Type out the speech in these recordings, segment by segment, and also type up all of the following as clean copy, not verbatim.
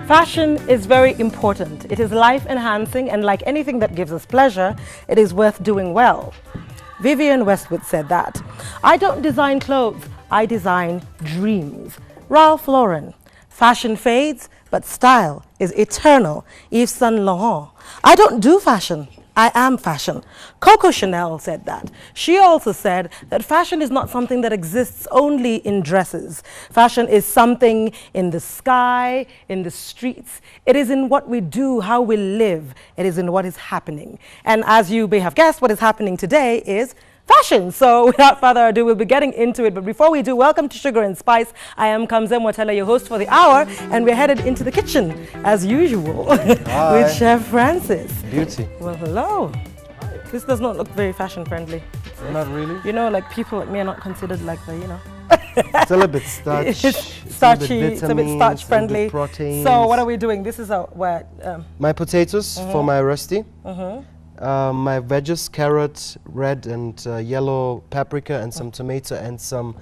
Fashion is very important. It is life-enhancing, and like anything that gives us pleasure, it is worth doing well. Vivienne Westwood said that. I don't design clothes, I design dreams. Ralph Lauren. Fashion fades, but style is eternal. Yves Saint Laurent. I don't do fashion, I am fashion. Coco Chanel said that. She also said that fashion is not something that exists only in dresses. Fashion is something in the sky, in the streets. It is in what we do, how we live. It is in what is happening. And as you may have guessed, what is happening today is fashion. So without further ado, we'll be getting into it. But before we do, welcome to Sugar and Spice. I am MKAMZE, MWATELA, your host for the hour, and we're headed into the kitchen, as usual, with Chef Francis. Beauty. Well, hello. Hi. This does not look very fashion-friendly. Not really? You know, like people like me are not considered like the, you know. It's a little bit starch. Starchy, it's a bit starch-friendly. Proteins. So what are we doing? This is our, what? My potatoes for my rusty. My veggies, carrot, red and yellow paprika, and some tomato and some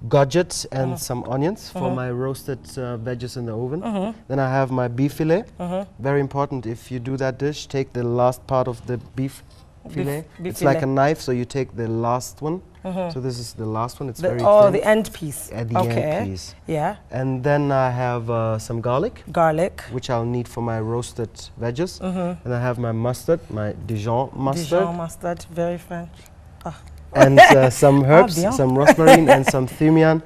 gougette and some onions for my roasted veggies in the oven. Then I have my beef fillet. Very important, if you do that dish, take the last part of the beef fillet. It's like a knife, so you take the last one. So this is the last one. It's very thin. The end piece. At the end piece. Yeah. And then I have some garlic. Garlic. Which I'll need for my roasted veggies. And I have my mustard, my Dijon mustard. Dijon mustard, very French. Oh. And some herbs, some rosemary and some thymian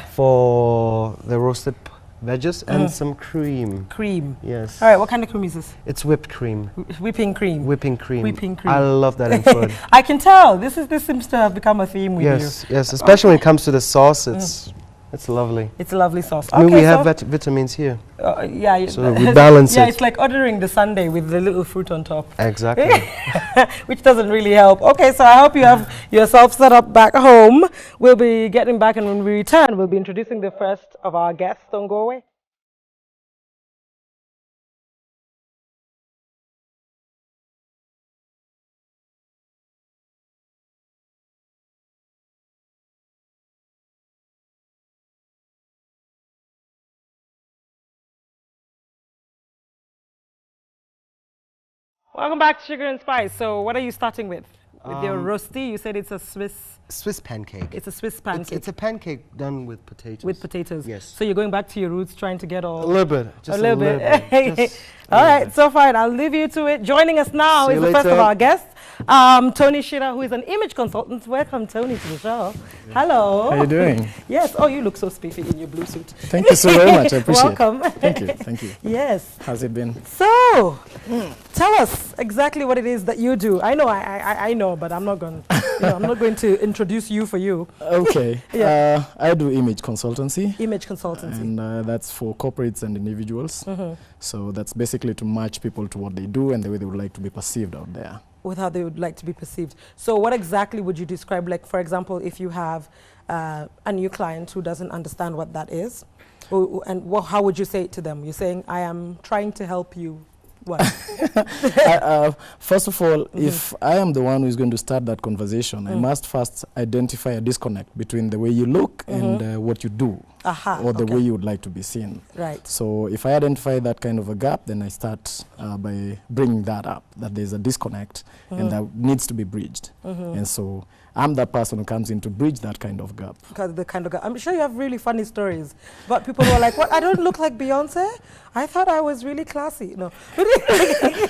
for the roasted veggies, and some cream. Cream. Yes. All right, what kind of cream is this? It's whipped cream. Whipping cream. Whipping cream. Whipping cream. I love that in food. I can tell. This seems to have become a theme with you. Yes, especially when it comes to the sauce, it's lovely. It's a lovely sauce. I mean, we have vitamins here. Yeah. So we balance it. Yeah, it's like ordering the sundae with the little fruit on top. Exactly. Which doesn't really help. Okay, so I hope you have yourself set up back home. We'll be getting back, and when we return, we'll be introducing the first of our guests. Don't go away. Welcome back to Sugar and Spice. So what are you starting with? With your roasty, you said it's a Swiss pancake. It's a Swiss pancake. It's a pancake done with potatoes. With potatoes. Yes. So you're going back to your roots, trying to get all... A little bit. Just a little bit. All right, so fine. I'll leave you to it. Joining us now is the first of our guests, Tony Shira, who is an image consultant. Welcome, Tony, to the show. Hello. How are you doing? Yes. Oh, you look so spiffy in your blue suit. Thank you so very much. I appreciate it. Welcome. Thank you. Thank you. Yes. How's it been? So, tell us exactly what it is that you do. I know, I know, but I'm not going. I'm not going to introduce you for you. Okay. I do image consultancy. Image consultancy. And that's for corporates and individuals. So that's basically to match people to what they do and the way they would like to be perceived out there. With how they would like to be perceived. So what exactly would you describe, like, for example, if you have a new client who doesn't understand what that is, and how would you say it to them? You're saying, I am trying to help you. What? First of all, if I am the one who is going to start that conversation, I must first identify a disconnect between the way you look and what you do, or the way you would like to be seen. Right. So if I identify that kind of a gap, then I start by bringing that up, that there's a disconnect and that needs to be bridged. And so I'm that person who comes in to bridge that kind of gap. I'm sure you have really funny stories about people who are like, what, I don't look like Beyonce? I thought I was really classy. No.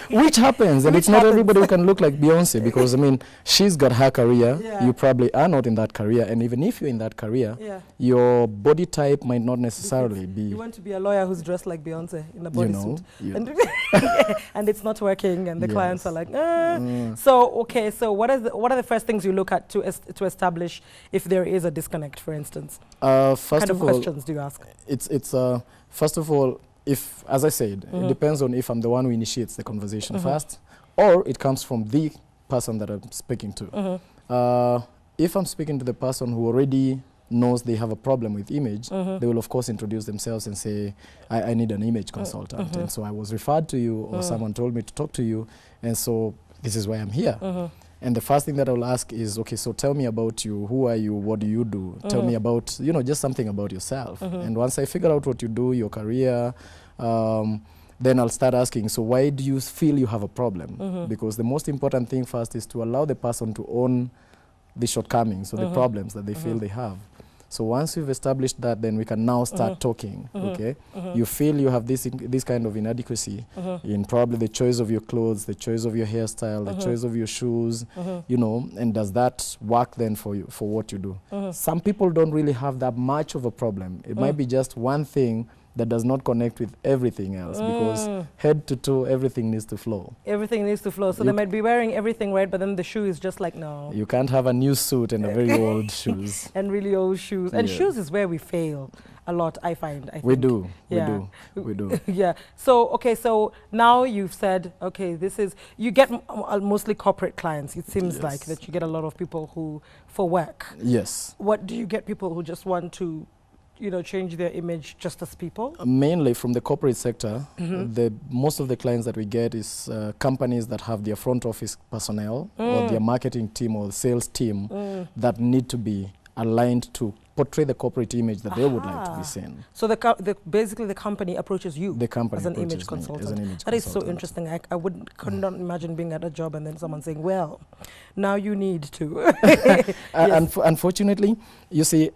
Which happens, and it's not everybody who can look like Beyonce, because, I mean, she's got her career. You probably are not in that career, and even if you're in that career, your body type might not necessarily be... You want to be a lawyer who's dressed like Beyonce in a bodysuit. And it's not working, and the clients are like, So, okay, so what are the first things you look at to establish if there is a disconnect, for instance? First what kind of of all, questions do you ask? It's first of all, if, as I said, it depends on if I'm the one who initiates the conversation first, or it comes from the person that I'm speaking to. If I'm speaking to the person who already knows they have a problem with image, they will of course introduce themselves and say, I need an image consultant. And so I was referred to you, or someone told me to talk to you, and so this is why I'm here. And the first thing that I will ask is, okay, so tell me about you. Who are you? What do you do? Tell me about, just something about yourself. And once I figure out what you do, your career, Then I'll start asking, so why do you feel you have a problem? Because the most important thing first is to allow the person to own the shortcomings or the problems that they feel they have. So once you've established that, then we can now start talking, okay? You feel you have this kind of inadequacy in probably the choice of your clothes, the choice of your hairstyle, the choice of your shoes, you know, and does that work then for you, for what you do? Some people don't really have that much of a problem. It might be just one thing that does not connect with everything else, because head to toe, everything needs to flow. Everything needs to flow. So they might be wearing everything right, but then the shoe is just like, no. You can't have a new suit and a very old shoes. And really old shoes. And shoes is where we fail a lot, I find. We do. We do. Yeah. So, okay, so now you've said, okay, this is, you get mostly corporate clients. It seems like that you get a lot of people who, for work. Yes. What do you get people who just want to, you know, change their image just as people? Mainly from the corporate sector, most of the clients that we get is companies that have their front office personnel or their marketing team or sales team that need to be aligned to portray the corporate image that they would like to be seen. So basically the company approaches you as an image consultant. That is so interesting. I could not imagine being at a job and then someone saying, well, now you need to. Unfortunately, you see,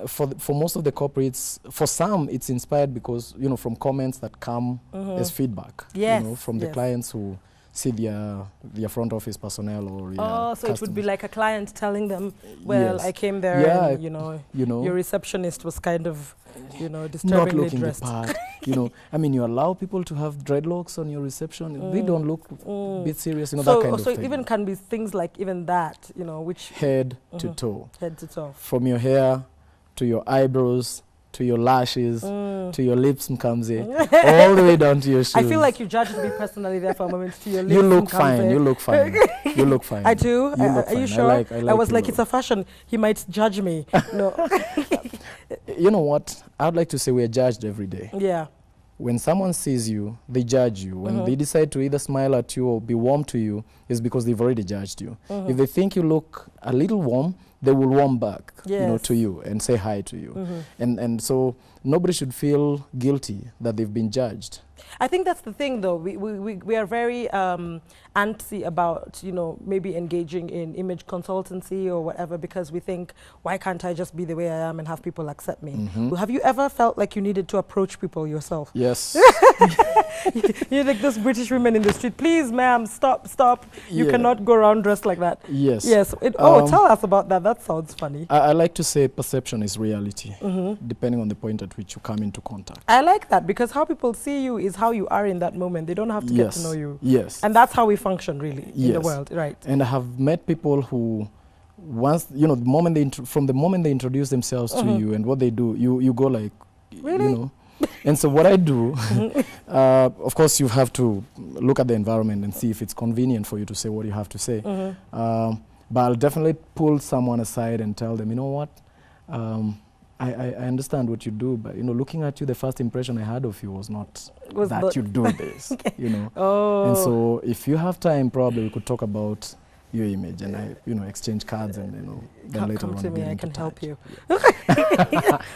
for most of the corporates, for some it's inspired because, you know, from comments that come as feedback, you know, from the clients who see their front office personnel or so customers. It would be like a client telling them, well, I came there and, you know, your receptionist was kind of, you know, disturbingly not looking dressed. the part. You know, I mean, you allow people to have dreadlocks on your reception. They don't look a bit serious, you know, that kind of thing. So even can be things like even that, you know, which... Head to toe. Head to toe. From your hair to your eyebrows, to your lashes, to your lips, MKAMZE, all the way down to your shoes. I feel like you judged me personally there for a moment. To your lips, you look fine. You look fine. You look fine. I do. Are you sure? I was like, it's a fashion. He might judge me. No. You know what? I'd like to say we're judged every day. Yeah. When someone sees you, they judge you. When they decide to either smile at you or be warm to you, it's because they've already judged you. If they think you look a little warm, they will warm back, you know, to you and say hi to you. And so nobody should feel guilty that they've been judged. I think that's the thing, though. We are very antsy about, you know, maybe engaging in image consultancy or whatever, because we think, why can't I just be the way I am and have people accept me? Well, have you ever felt like you needed to approach people yourself? Yes. You're like those British women in the street. Please, ma'am, stop. You cannot go around dressed like that. Yes. Yes. Tell us about that. That sounds funny. I like to say perception is reality, depending on the point at which you come into contact. I like that, because how people see you is how you are in that moment. They don't have to get to know you. Yes. And that's how we function, really, in the world, right? And I have met people who, once, you know, from the moment they introduce themselves to you and what they do, you go like, really? You know. And so what I do, of course, you have to look at the environment and see if it's convenient for you to say what you have to say. But I'll definitely pull someone aside and tell them, you know what, I understand what you do, but, you know, looking at you, the first impression I had of you was not that you do this, you know. And so if you have time, probably we could talk about your image and you know, exchange cards and, you know, then later come on to me, I can help you.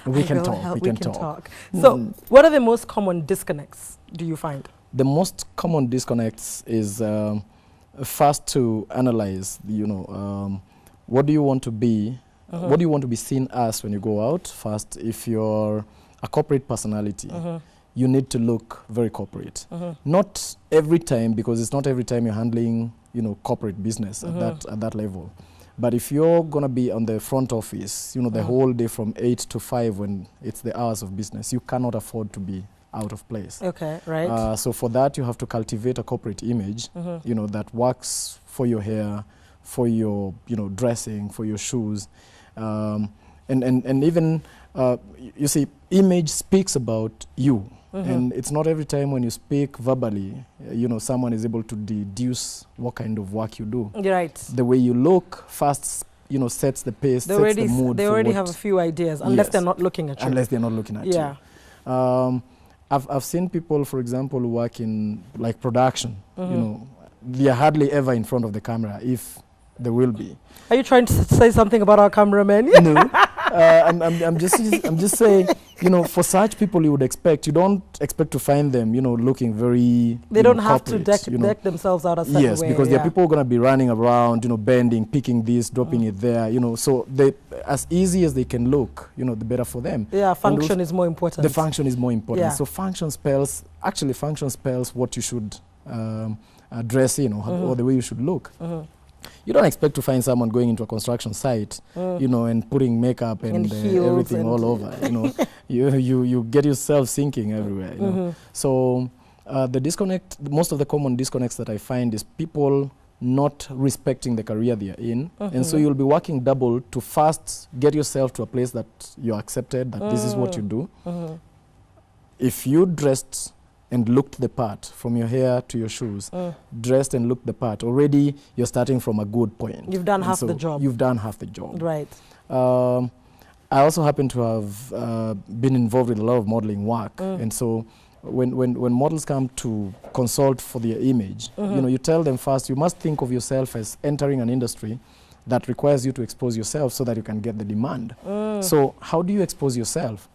We can talk. So what are the most common disconnects do you find? The most common disconnects is first to analyze, you know, what do you want to be? What do you want to be seen as when you go out? First, if you're a corporate personality, you need to look very corporate. Not every time, because it's not every time you're handling, you know, corporate business at that level. But if you're going to be on the front office, you know, the whole day from 8 to 5 when it's the hours of business, you cannot afford to be out of place. Okay, right. So for that, you have to cultivate a corporate image, you know, that works for your hair, for your, you know, dressing, for your shoes. And even, you see, image speaks about you. And it's not every time when you speak verbally, you know, someone is able to deduce what kind of work you do. Right. The way you look first, you know, sets the pace, sets the mood. They already have a few ideas, unless they're not looking at you. Unless they're not looking at you. I've seen people, for example, who work in like production. You know, they are hardly ever in front of the camera, if there will be. Are you trying to say something about our cameramen? No. I'm just saying, you know, for such people you don't expect to find them, you know, looking very. They don't have to deck themselves out a certain way. Yes, because there are people going to be running around, you know, bending, picking this, dropping it there, you know. So they, as easy as they can look, you know, the better for them. Yeah, function is more important. The function is more important. Yeah. So function spells what you should dress in, or the way you should look. You don't expect to find someone going into a construction site, you know, and putting makeup and everything all over. You know, you get yourself sinking everywhere. You know? So the disconnect, most of the common disconnects that I find is people not respecting the career they are in, and so you'll be working double to first get yourself to a place that you're accepted, that this is what you do. If you dressed and looked the part, from your hair to your shoes, dressed and looked the part, already you're starting from a good point. You've done half the job. You've done half the job. Right. I also happen to have been involved with a lot of modeling work, and so when models come to consult for their image, you know, you tell them first, you must think of yourself as entering an industry that requires you to expose yourself so that you can get the demand. So how do you expose yourself?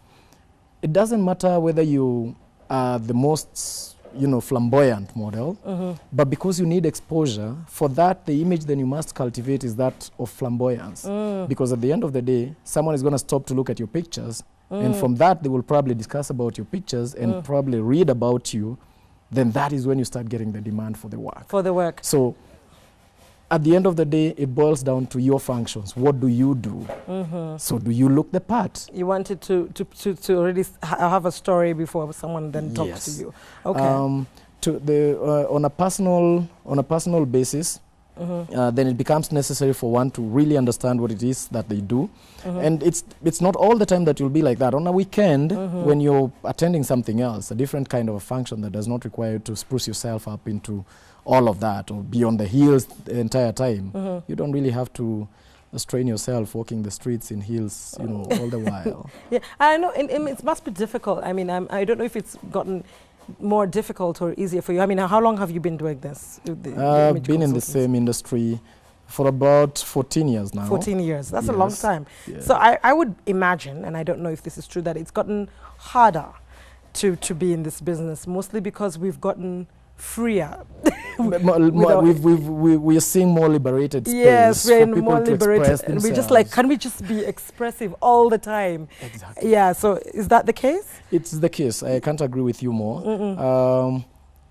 It doesn't matter whether you the most, you know, flamboyant model, but because you need exposure, for that the image then you must cultivate is that of flamboyance, because at the end of the day someone is going to stop to look at your pictures, and from that they will probably discuss about your pictures and probably read about you. Then that is when you start getting the demand for the work. So at the end of the day, it boils down to your functions. What do you do? So do you look the part? You wanted to already have a story before someone then talks to you. Okay. On a personal basis, then it becomes necessary for one to really understand what it is that they do. And it's not all the time that you'll be like that. On a weekend, when you're attending something else, a different kind of a function that does not require you to spruce yourself up into all of that or be on the heels the entire time, you don't really have to strain yourself walking the streets in heels, you know, all the while. Yeah, I know, and it must be difficult. I mean, I don't know if it's gotten more difficult or easier for you. I mean, how long have you been doing this? I've been in the same industry for about 14 years now. 14 years, that's a long time. Yeah. So I would imagine, and I don't know if this is true, that it's gotten harder to be in this business, mostly because we've gotten freer. We are seeing more liberated space. Yes, we're for more liberated. And we're just like, can we just be expressive all the time? Exactly. Yeah, so is that the case? It's the case. I can't agree with you more.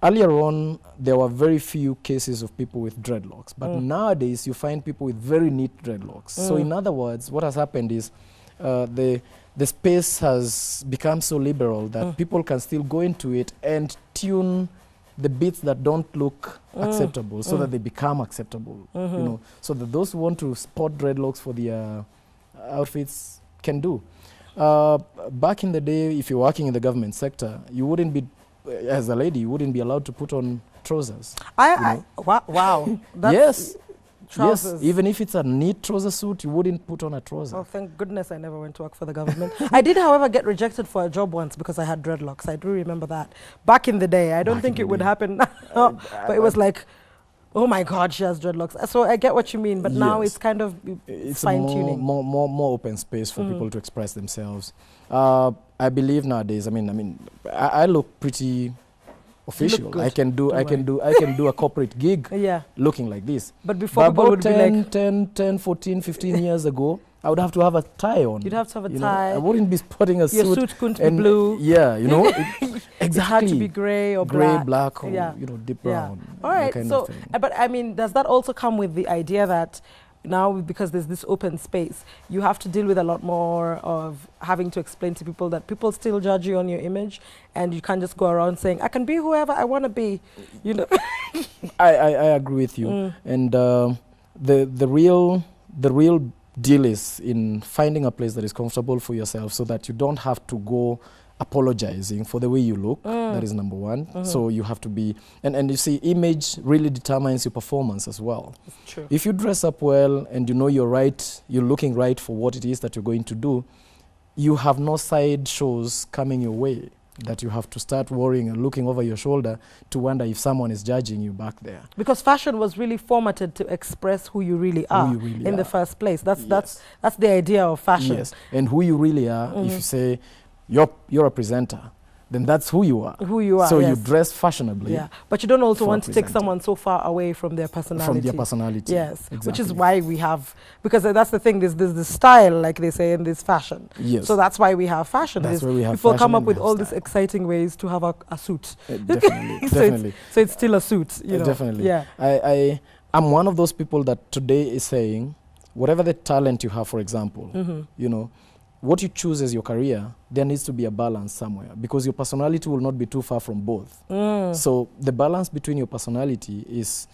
Earlier on, there were very few cases of people with dreadlocks. But nowadays, you find people with very neat dreadlocks. So in other words, what has happened is the space has become so liberal that people can still go into it and tune the bits that don't look acceptable so that they become acceptable, you know, so that those who want to spot dreadlocks for their outfits can do. Back in the day, if you're working in the government sector, you wouldn't be, as a lady, you wouldn't be allowed to put on trousers. Wow. That's yes. Trousers. Yes, even if it's a neat trouser suit, you wouldn't put on a trouser. Oh, thank goodness I never went to work for the government. I did, however, get rejected for a job once because I had dreadlocks. I do remember that. Back in the day, I don't think it would happen now. But it was like, oh my God, she has dreadlocks. So I get what you mean, but now it's kind of fine-tuning. More open space for people to express themselves. I believe nowadays, I look pretty official. I can do a corporate gig looking like this. But before people would be like 10, 14, 15 years ago, I would have to have a tie on. You'd have to have a tie. I wouldn't be sporting a suit. Your suit couldn't be blue. Yeah, you know. Exactly. It had to be grey or black. Grey, black, or deep brown. All right. So, but I mean, does that also come with the idea that now, because there's this open space, you have to deal with a lot more of having to explain to people that people still judge you on your image, and you can't just go around saying, I can be whoever I want to be, you know? I agree with you. And the real deal is in finding a place that is comfortable for yourself so that you don't have to go apologizing for the way you look. That is number one. So you have to be, and you see, image really determines your performance as well. It's true. If you dress up well and you know you're right, you're looking right for what it is that you're going to do, you have no side shows coming your way. that you have to start worrying and looking over your shoulder to wonder if someone is judging you back there. Because fashion was really formatted to express who you really are in the first place. That's the idea of fashion. Yes, and who you really are. If you say you're a presenter, then that's who you are. Who you are. So you dress fashionably. Yeah, but you don't also want to take someone so far away from their personality. From their personality. Yes, exactly. Which is why we have, because that's the thing. There's the style, like they say, in this fashion. Yes. So that's why we have fashion. That's why we have people fashion come up and with all style. these exciting ways to have a suit. Definitely, so definitely. So it's still a suit. You know? Definitely. Yeah. I'm one of those people that today is saying, whatever the talent you have, for example, you know, what you choose as your career, there needs to be a balance somewhere, because your personality will not be too far from both. So the balance between your personality is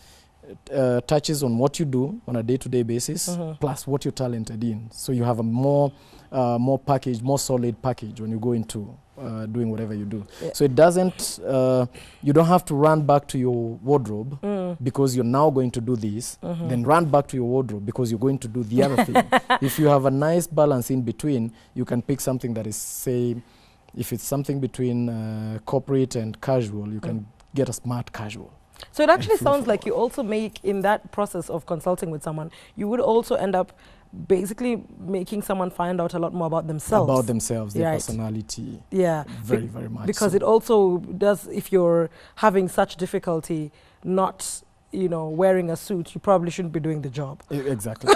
touches on what you do on a day-to-day basis, plus what you're talented in. So you have a more solid package when you go into doing whatever you do. Yeah. So it doesn't, you don't have to run back to your wardrobe because you're now going to do this, then run back to your wardrobe because you're going to do the other thing. If you have a nice balance in between, you can pick something that is, say, if it's something between corporate and casual, you can get a smart casual. So it actually sounds like you also make, in that process of consulting with someone, you would also end up basically making someone find out a lot more about themselves. About themselves, their personality. Yeah. Very, very much. Because it also does, if you're having such difficulty not, you know, wearing a suit, you probably shouldn't be doing the job. Exactly.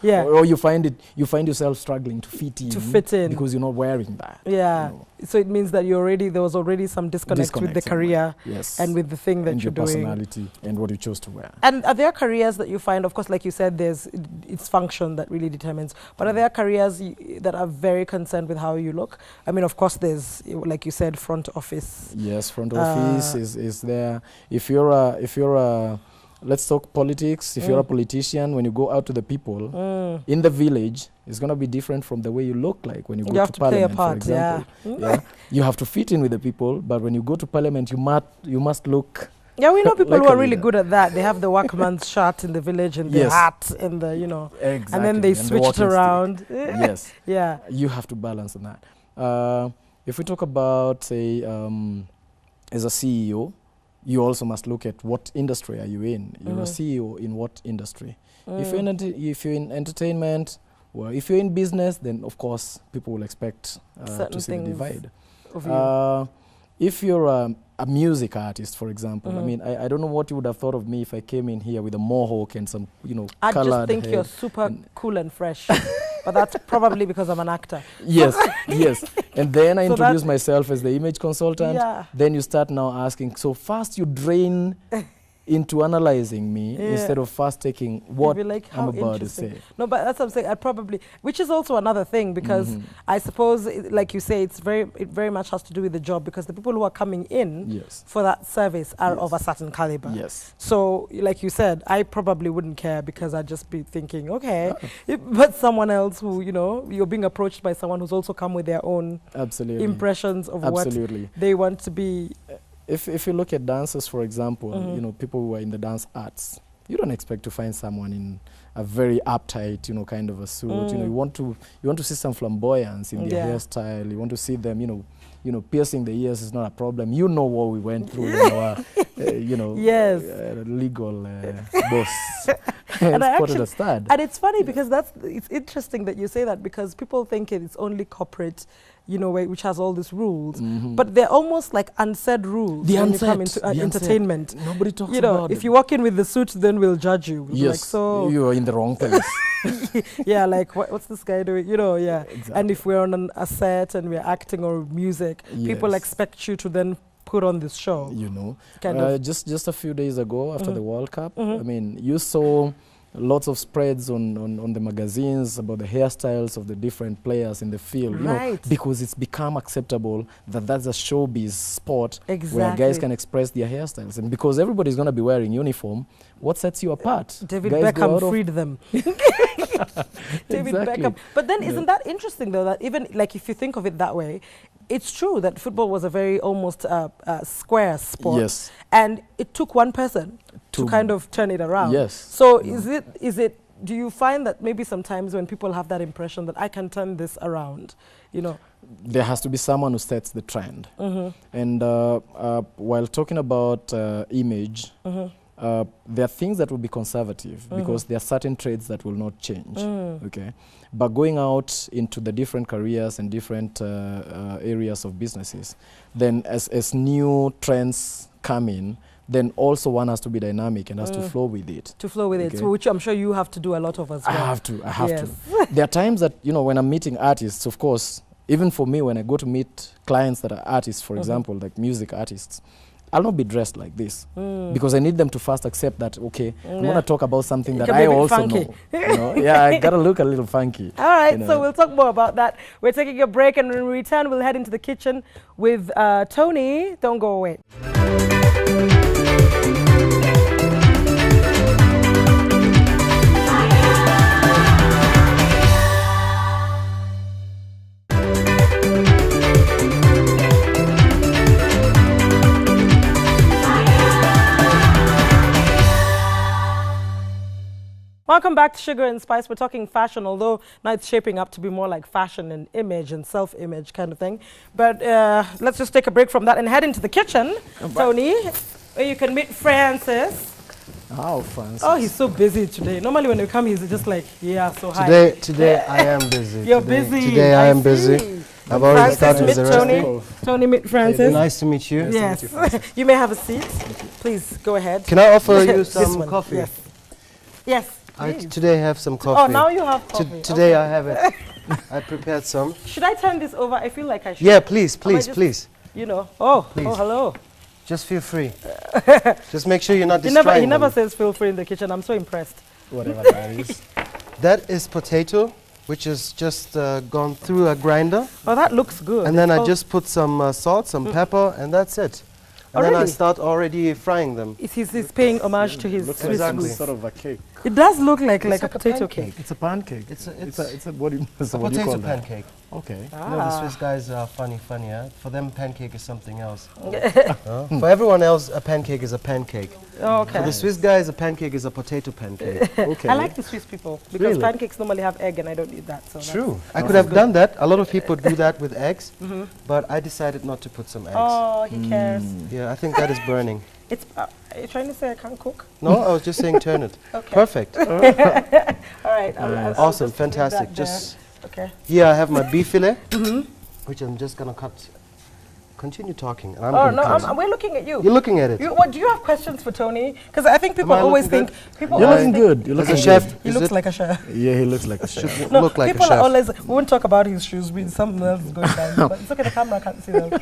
Yeah. Or you find yourself struggling to fit in. To fit in. Because you're not wearing that. Yeah. You know. So it means that there was already some disconnect with the career and with the thing that you're doing. And your personality and what you chose to wear. And are there careers that you find, of course, like you said, it's function that really determines, but are there careers that are very concerned with how you look? I mean, of course, there's, like you said, front office. Yes, front office is there. If you're a let's talk politics. If you're a politician, when you go out to the people in the village, it's going to be different from the way you look like when you go to parliament, for example. Yeah. You have to fit in with the people, but when you go to parliament, you must look. Yeah, we know people like who are really good at that. They have the workman's shirt in the village and the hat and the, you know, and then they switch it around. Yes. Yeah. You have to balance on that. If we talk about, say, as a CEO, you also must look at what industry are you in. You're a CEO in what industry? If you're in entertainment, well, if you're in business, then of course people will expect to see the divide. If you're a music artist, for example, I mean, I don't know what you would have thought of me if I came in here with a mohawk and some, you know, I colored just think you're super cool and fresh. But that's probably because I'm an actor. Yes, yes. And then I introduce myself as the image consultant. Then you start now asking, so first you drain into analyzing me instead of first taking what I'm about to say. No, but that's what I'm saying. I probably, which is also another thing, because I suppose, like you say, it very much has to do with the job, because the people who are coming in for that service are of a certain caliber. Yes. So, like you said, I probably wouldn't care, because I'd just be thinking, okay, but someone else who, you know, you're being approached by someone who's also come with their own impressions of what they want to be. If you look at dancers, for example, you know, people who are in the dance arts, you don't expect to find someone in a very uptight, you know, kind of a suit. You know, you want to see some flamboyance in their hairstyle. You want to see them, you know, piercing the ears is not a problem. You know what we went through in our, you know, legal boss. And and it's funny because it's interesting that you say that, because people think it's only corporate, you know, which has all these rules, but they're almost like unsaid rules when you come into entertainment. Nobody talks about it. If you walk in with the suit, then we'll judge you. Yes, like, so you are in the wrong place. Yeah, like what's this guy doing? You know, Exactly. And if we're on a set and we're acting or music, people expect you to then put on this show. You know, just a few days ago after the World Cup, I mean, you saw lots of spreads on the magazines about the hairstyles of the different players in the field, you know, because it's become acceptable that that's a showbiz sport where guys can express their hairstyles, and because everybody's going to be wearing uniform, what sets you apart? David Beckham freed them. David Beckham. But then isn't that interesting, though, that even like if you think of it that way, it's true that football was a very almost square sport, and it took one person to kind of turn it around. Yes. So is it do you find that maybe sometimes when people have that impression that I can turn this around, you know? There has to be someone who sets the trend. And while talking about image, there are things that will be conservative because there are certain traits that will not change. Okay, but going out into the different careers and different areas of businesses, then as new trends come in, then also one has to be dynamic and has to flow with it. To flow with it, so which I'm sure you have to do a lot of as well. I have to. There are times that, you know, when I'm meeting artists, of course, even for me, when I go to meet clients that are artists, for example, like music artists, I'll not be dressed like this because I need them to first accept that, okay, I'm going to talk about something that I also funky. Know. You know? Yeah, I got to look a little funky. All right, you know? So we'll talk more about that. We're taking a break, and when we return, we'll head into the kitchen with Tony. Don't go away. Welcome back to Sugar and Spice. We're talking fashion, although now it's shaping up to be more like fashion and image and self-image kind of thing. But let's just take a break from that and head into the kitchen, Tony, where you can meet Francis. Oh, Francis. Oh, he's so busy today. Normally when you come, he's just like, yeah, so hi. Today I am busy. You're busy. Today I am busy. I've already started with the recipe. Tony, meet Francis. Nice to meet you. Yes. You may have a seat. Please, go ahead. Can I offer you some coffee? Yes. Yes. I today have some coffee. Oh, now you have coffee. Today I have it. I prepared some. Should I turn this over? I feel like I should. Yeah, please, please. You know. Oh, please. Oh, hello. Just feel free. Just make sure you're not destroying He never says feel free in the kitchen. I'm so impressed. Whatever that is. That is potato, which is just gone through a grinder. Oh, that looks good. And then I just put some salt, some pepper, and that's it. And then I start already frying them. He's paying homage to his Swiss exactly. Sort of a cake. It does look like a potato cake. It's a pancake. It's a what do you potato call pancake. Okay. You know, the Swiss guys are funny, yeah? For them, pancake is something else. For everyone else, a pancake is a pancake. Oh, okay. For the Swiss guys, a pancake is a potato pancake. Okay. I like the Swiss people because pancakes normally have egg and I don't eat that. So true. I could have done that. A lot of people do that with eggs, but I decided not to put some eggs. Oh, he cares. Yeah, I think that is burning. It's. Are you trying to say I can't cook? No, I was just saying turn it. Okay. Perfect. All right. I'll awesome, just fantastic. Just okay. Here I have my beef fillet, which I'm just gonna cut. Continue talking. And we're looking at you. You're looking at it. What do you have questions for Tony? Because I think people always think you're looking good. You look like a chef. He looks like a chef. Yeah, he looks like a chef. No, look like people a chef. are always. We won't talk about his shoes. Something else is going down. But it's okay. The camera can't see them.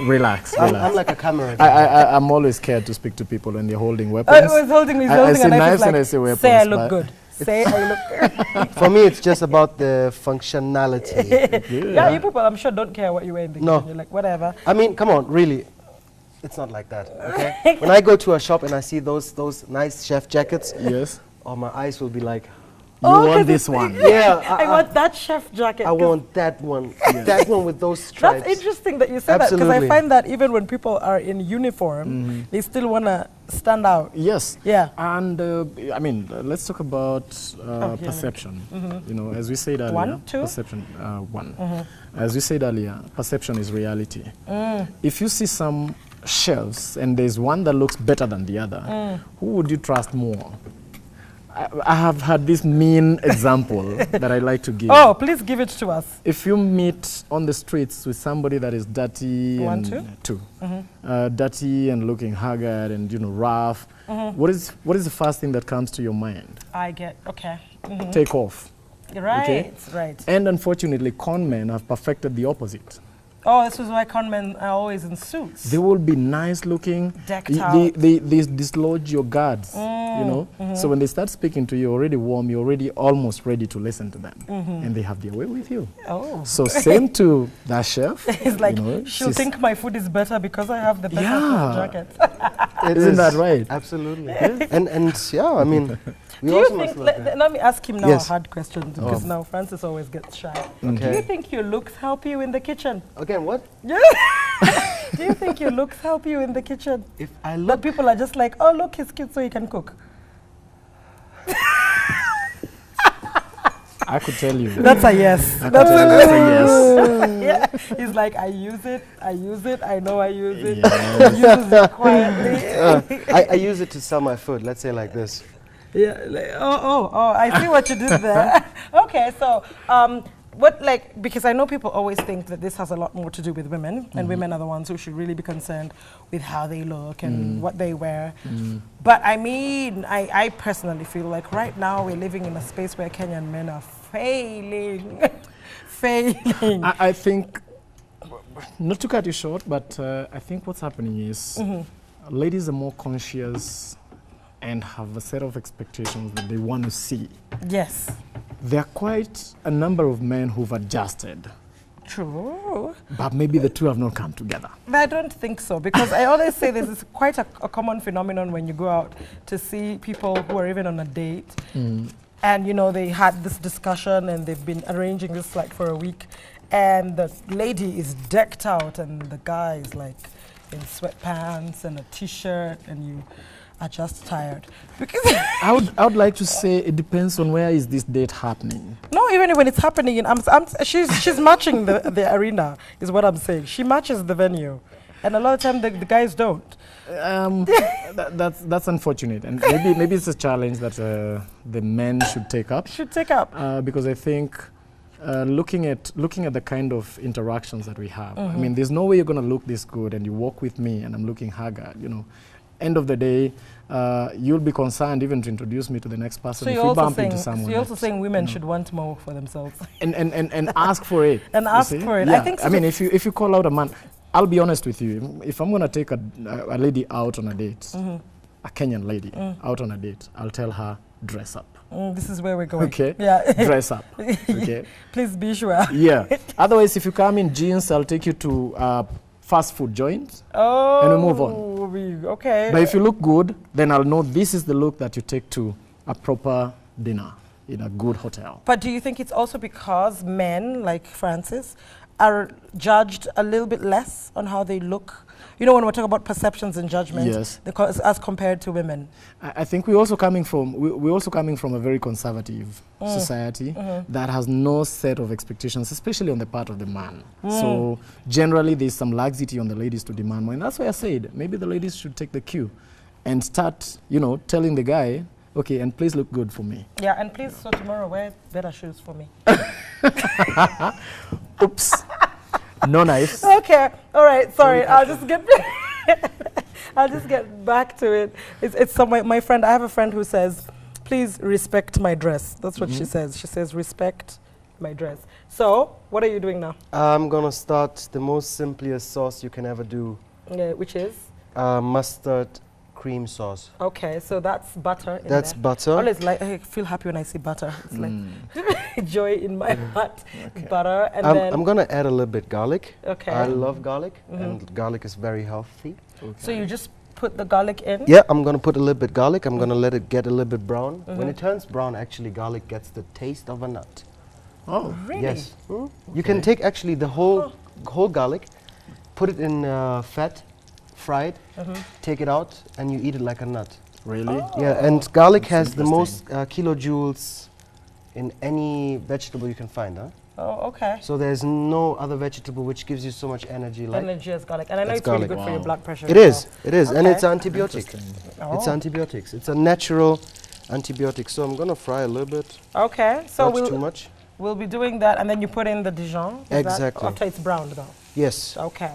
Relax. I'm like a camera. I'm always scared to speak to people when they're holding weapons. I was holding a knife and I say weapons. Say I look good. Say I look good. For me, it's just about the functionality. Yeah, you people, I'm sure, don't care what you wear in the kitchen. You're like, whatever. I mean, come on, really. It's not like that, okay? When I go to a shop and I see those nice chef jackets, oh, my eyes will be like, you want this one. Yeah. I want that chef jacket. I want that one. That one with those stripes. That's interesting that you say that because I find that even when people are in uniform, they still want to stand out. Yes. Yeah. And I mean, let's talk about perception. You know, as we said earlier, perception. As we said earlier, perception is reality. If you see some shelves and there's one that looks better than the other, who would you trust more? I have had this mean example that I like to give. Oh, please give it to us. If you meet on the streets with somebody that is dirty dirty and looking haggard and, you know, rough, what is the first thing that comes to your mind? Take off. Right, okay? Right. And unfortunately, con men have perfected the opposite. Oh, this is why con men are always in suits. They will be nice looking. Decked out. They dislodge your guards, you know. So when they start speaking to you, already warm, you're already almost ready to listen to them. And they have their way with you. Oh. So same to that chef. It's like, you know, she'll think my food is better because I have the better jacket. Isn't that right? Absolutely. And yeah, I mean, do you think, let me ask him now a hard question because now Francis always gets shy. Do you think your looks help you in the kitchen? Again, what? Yeah. Do you think your looks help you in the kitchen? If I look, but people are just like, oh, look, he's cute, so he can cook. I could tell you. That's a yes. I could tell you that's a yes. Yeah. He's like, I use it, I know I use it. Yes. He uses it quietly. I use it to sell my food, let's say like this. Yeah, like, I see what you did there. Okay, so because I know people always think that this has a lot more to do with women, and women are the ones who should really be concerned with how they look and what they wear. But I mean, I personally feel like right now we're living in a space where Kenyan men are failing. Failing. I think, not to cut you short, but I think what's happening is ladies are more conscious and have a set of expectations that they want to see. Yes. There are quite a number of men who've adjusted. True. But maybe the two have not come together. I don't think so, because I always say this is quite a common phenomenon when you go out to see people who are even on a date. And, you know, they had this discussion and they've been arranging this like for a week. And the lady is decked out and the guy is like in sweatpants and a t-shirt, and you are just tired. Because I would like to say it depends on where is this date happening. No, even when it's happening, she's matching the arena, is what I'm saying. She matches the venue. And a lot of time the guys don't. That's unfortunate, and maybe it's a challenge that the men should take up. Because I think looking at the kind of interactions that we have, I mean, there's no way you're going to look this good and you walk with me and I'm looking haggard, you know. End of the day, you'll be concerned even to introduce me to the next person. So if we bump into someone. So you're also saying women should want more for themselves. And ask for it. And ask for it. Yeah. I think so. I mean, if you call out a man, I'll be honest with you. If I'm going to take a lady out on a date, a Kenyan lady out on a date, I'll tell her, dress up. This is where we're going. Okay. Yeah. Dress up. Okay. Please be sure. Yeah. Otherwise, if you come in jeans, I'll take you to fast food joint. Oh. And we move on. Okay. But if you look good, then I'll know this is the look that you take to a proper dinner in a good hotel. But do you think it's also because men, like Francis, are judged a little bit less on how they look? You know, when we're talking about perceptions and judgments, yes, as compared to women. I think we're also coming from a very conservative society that has no set of expectations, especially on the part of the man. So generally, there's some laxity on the ladies to demand more, and that's why I said maybe the ladies should take the cue and start, you know, telling the guy, okay, and please look good for me. Yeah, and please, so tomorrow wear better shoes for me. Oops. No knives. Okay, all right, sorry, I'll just get back to it. It's my friend, I have a friend who says, please respect my dress. That's what she says. She says, respect my dress. So, what are you doing now? I'm gonna start the most simplest sauce you can ever do. Which is? Mustard cream sauce. Okay, so that's butter in That's there. butter. Always like, I feel happy when I see butter. It's like joy in my heart. Okay. Butter, and then I'm gonna add a little bit garlic. Okay. I love garlic, and garlic is very healthy. Okay. So you just put the garlic in? Yeah, I'm gonna put a little bit garlic. I'm gonna let it get a little bit brown. When it turns brown, actually, garlic gets the taste of a nut. Oh, really? Yes. You can take actually the whole garlic, put it in fat, fry it, take it out, and you eat it like a nut. Really? Oh. Yeah, and garlic has the most kilojoules in any vegetable you can find. Huh? Oh, okay. So there's no other vegetable which gives you so much energy like energy as garlic. And I know it's garlic. really good for your blood pressure. It is, and it's antibiotic. It's Oh. antibiotics. It's a natural antibiotic. So I'm gonna fry a little bit. Okay, so Not too much. We'll be doing that, and then you put in the Dijon. Exactly. After it's browned, though. Yes. Okay.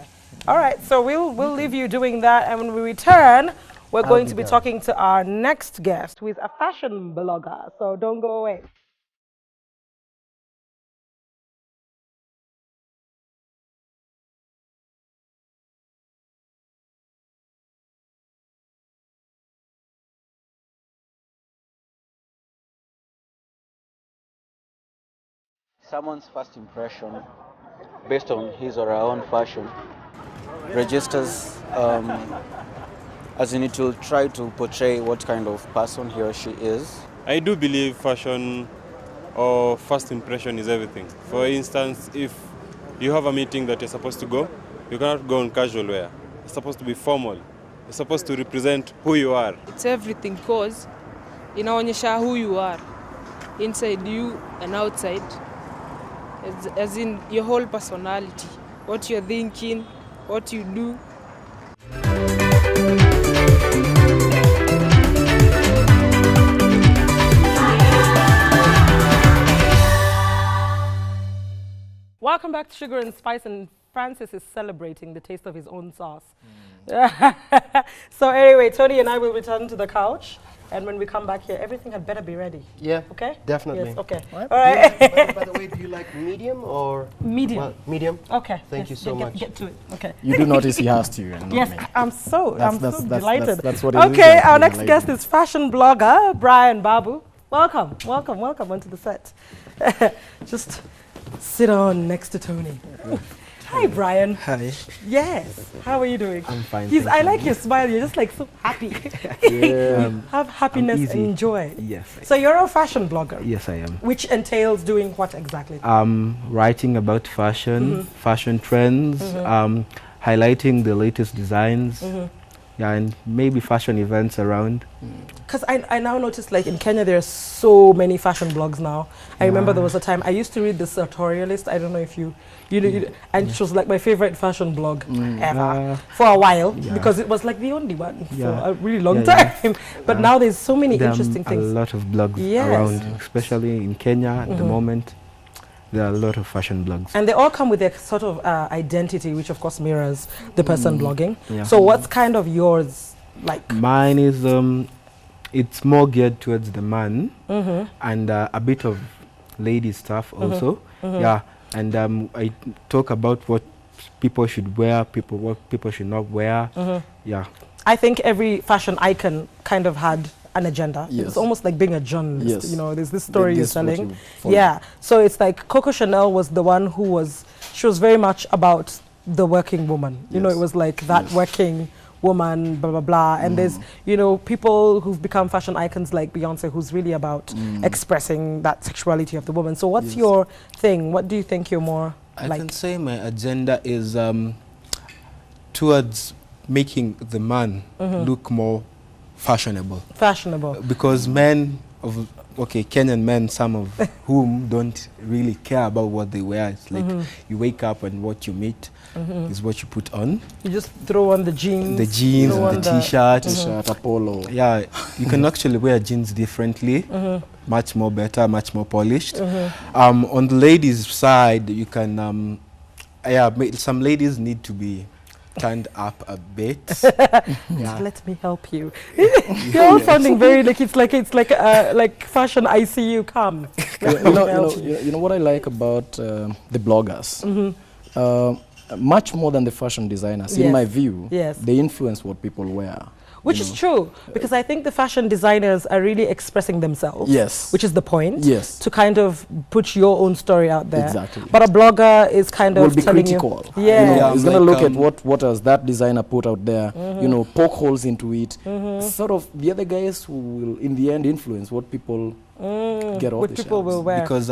All right. So we'll leave you doing that, and when we return, we're going to be talking to our next guest, who is a fashion blogger. So don't go away. Someone's first impression, based on his or her own fashion, registers, as in it will try to portray what kind of person he or she is. I do believe fashion or first impression is everything. For instance, if you have a meeting that you're supposed to go, you cannot go in casual wear. It's supposed to be formal. It's supposed to represent who you are. It's everything because inaonyesha who you are. inside you and outside, as in your whole personality, what you're thinking, what you do. Welcome back to Sugar and Spice, and Francis is celebrating the taste of his own sauce. So anyway, Tony and I will return to the couch, and when we come back here, everything had better be ready. Yeah. Okay? Definitely. Yes, okay. All right. All right. By the way, do you like medium or? Medium. Well, medium? Okay. Thank you so much. Get to it. Okay. You do notice he has to, and not Yes, me. I'm so delighted. That's what it is okay, like our being next lady. guest is fashion blogger Brian Babu. Welcome onto the set. Just sit on next to Tony. Hi, Brian. Hi. Yes. How are you doing? I'm fine. I like your smile. You're just like so happy. Yeah. Have happiness easy. and joy. Yes. So you're a fashion blogger. Yes, I am. Which entails doing what exactly? Writing about fashion, fashion trends, highlighting the latest designs, yeah, and maybe fashion events around. Because I now notice, like in Kenya, there are so many fashion blogs now. I remember there was a time I used to read the Sartorialist. I don't know if you know, and it was like my favorite fashion blog ever for a while, because it was like the only one for a really long time. But now there's so many interesting things. A lot of blogs around, especially in Kenya at the moment. There are a lot of fashion blogs. And they all come with their sort of identity, which of course mirrors the person blogging. Yeah. So what's kind of yours like? Mine is, it's more geared towards the man and a bit of lady stuff also. Yeah, and I talk about what people should wear, what people should not wear. Yeah. I think every fashion icon kind of had an agenda. Yes. It's almost like being a journalist. Yes. You know, there's this story you're This is what telling. you follow. Yeah. So it's like Coco Chanel was the one who she was very much about the working woman. You know, it was like that working woman, blah, blah, blah. And there's, you know, people who've become fashion icons like Beyonce, who's really about expressing that sexuality of the woman. So what's your thing? What do you think you're more I like? can say my agenda is towards making the man look more fashionable. Fashionable. Because men of, Kenyan men, some of whom don't really care about what they wear. It's like you wake up and what you meet is what you put on. You just throw on the jeans. The jeans throw and on the t-shirt. T-shirt, a polo. Yeah, you can actually wear jeans differently, much more better, much more polished. On the ladies' side, you can, some ladies need to be turned up a bit. Let me help you. You're all sounding very like it's like fashion ICU. Come. You know what I like about the bloggers? Much more than the fashion designers, in my view, they influence what people wear. Which is true, because I think the fashion designers are really expressing themselves. Yes. Which is the point. Yes. To kind of put your own story out there. Exactly. But a blogger is kind of will be telling critical. You, yeah. He's going to look at what has that designer put out there, you know, poke holes into it. Sort of the other guys who will, in the end, influence what people get off what the people shelves. will wear. Because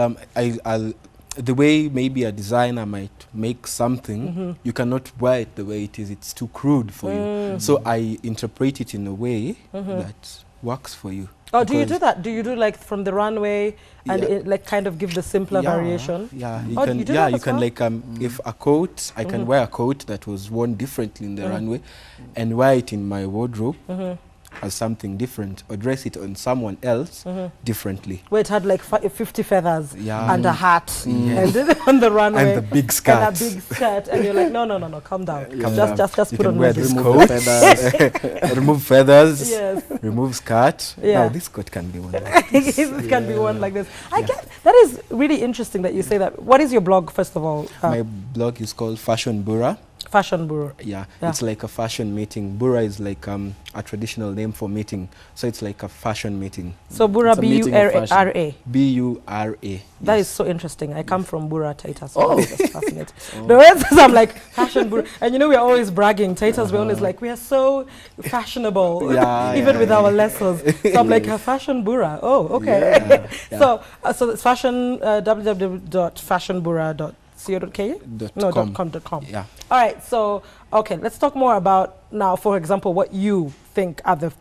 the way maybe a designer might make something, you cannot wear it the way it is. It's too crude for you. So I interpret it in a way that works for you. Oh, do you do that? Do you do like from the runway and it, like kind of give the simpler variation? Yeah, you Oh, can. you do Yeah, that you as can well? like if a coat, I can wear a coat that was worn differently in the runway, and wear it in my wardrobe as something different, or dress it on someone else differently. Where it had like 50 feathers Yeah. and a hat and then on the runway And the big skirt. and a big skirt, and you're like, no, calm down. Yeah. Just You put can on wear my this big coat, feathers. remove feathers, Yes. remove skirt. Yeah. Now this coat can be worn like this. It can be one like this. I get that is really interesting that you say that. What is your blog, first of all? My blog is called Fashion Bura. Fashion Bureau. Yeah, Yeah. it's like a fashion meeting. Bura is like a traditional name for meeting, so it's like a fashion meeting. So Bura, It's a meeting of B-U-R-A. B-U-R-A. That yes. is so interesting. I come from Bura, Taita, so that's fascinating. The rest is I'm like, fashion Bura. And you know, we're always bragging. Taitas, we're always like, we are so fashionable, Yeah, even yeah, with yeah. our lessons. So I'm like, a fashion Bura. Oh, okay. Yeah. So it's fashion, www.fashionbura.co.ke? No, .com. .com. Yeah. All right, so, okay, let's talk more about now, for example, what you think are the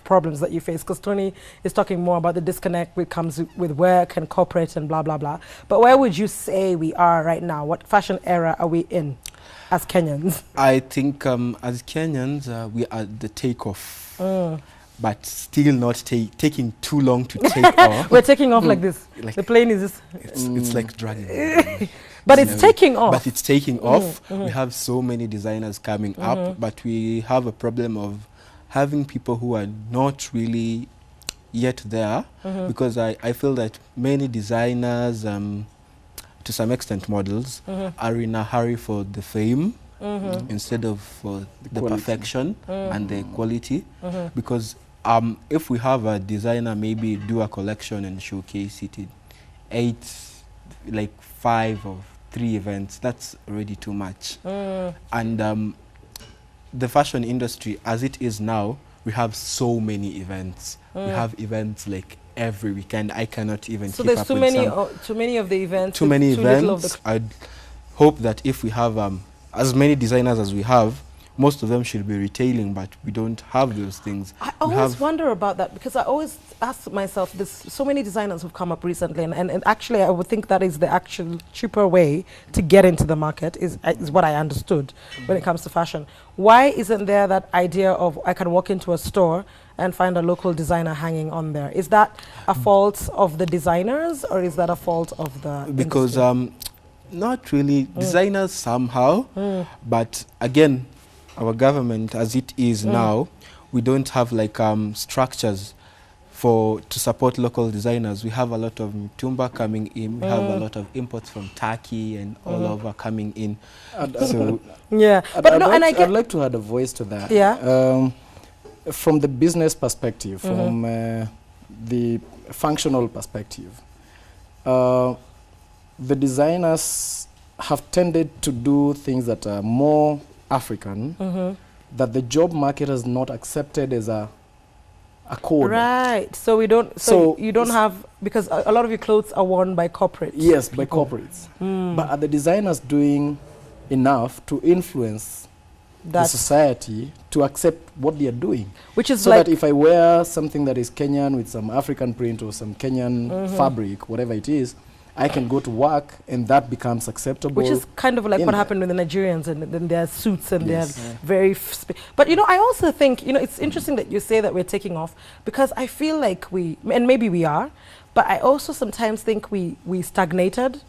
problems that you face? Because Tony is talking more about the disconnect which comes with work and corporate and blah, blah, blah. But where would you say we are right now? What fashion era are we in as Kenyans? I think as Kenyans, we are the takeoff. But still not taking too long to take off. We're taking off like this. Like the plane is just... It's like dragging. But it's taking off. But it's taking off. We have so many designers coming up, but we have a problem of having people who are not really yet there, because I feel that many designers, to some extent models, are in a hurry for the fame instead of for the perfection and the quality, because if we have a designer maybe do a collection and showcase it in 5 or 3 events, that's already too much. And the fashion industry, as it is now, we have so many events. We have events like every weekend. I cannot even keep up with some. So there's too many of the events. Too many events. I'd hope that if we have as many designers as we have, most of them should be retailing, but we don't have those things. I always wonder about that, because I always ask myself, there's so many designers who've come up recently, and actually I would think that is the actual cheaper way to get into the market, is what I understood when it comes to fashion. Why isn't there that idea of I can walk into a store and find a local designer hanging on there? Is that a fault of the designers, or is that a fault of the Because industry? not really. Designers somehow, but again, our government, as it is now, we don't have like structures to support local designers. We have a lot of Mtumba coming in. We have a lot of imports from Turkey and all over coming in. So yeah, I'd like to add a voice to that. Yeah. From the business perspective, from the functional perspective, the designers have tended to do things that are more African, that the job market has not accepted as a code. Right. So we don't. So you don't have, because a lot of your clothes are worn by corporates. Yes, by corporates. But are the designers doing enough to influence the society to accept what they are doing? Which is so like, that if I wear something that is Kenyan with some African print or some Kenyan fabric, whatever it is, I can go to work and that becomes acceptable. Which is kind of like what happened with the Nigerians, and then their suits and their very... But, you know, I also think, you know, it's interesting that you say that we're taking off, because I feel like and maybe we are, but I also sometimes think we stagnated,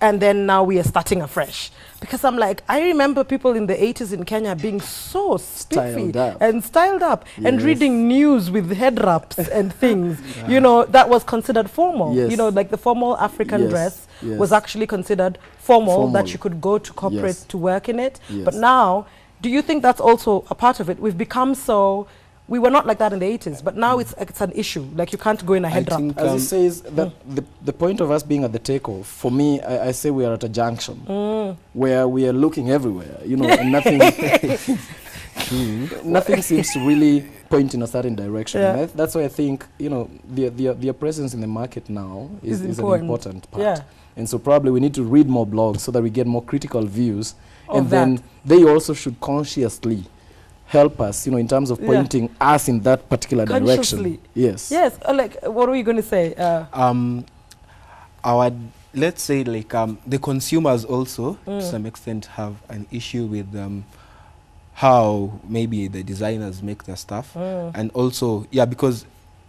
and then now we are starting afresh. Because I'm like, I remember people in the 80s in Kenya being so spiffy and styled up and reading news with head wraps and things. You know, that was considered formal. You know, like the formal African dress was actually considered formal, that you could go to corporate to work in it. But now, do you think that's also a part of it? We've become so... We were not like that in the 80s, but now it's an issue. Like, you can't go in a head wrap. As he says, that the point of us being at the takeoff, for me, I say we are at a junction where we are looking everywhere, you know, and nothing, nothing seems to really point in a certain direction. And that's why I think, you know, their presence in the market now is an important part. And so probably we need to read more blogs so that we get more critical views. And then they also should consciously help us, you know, in terms of pointing us in that particular direction. Yes. Yes. Like, what were you going to say? Let's say, like, the consumers also, to some extent, have an issue with how maybe the designers make their stuff. And also, because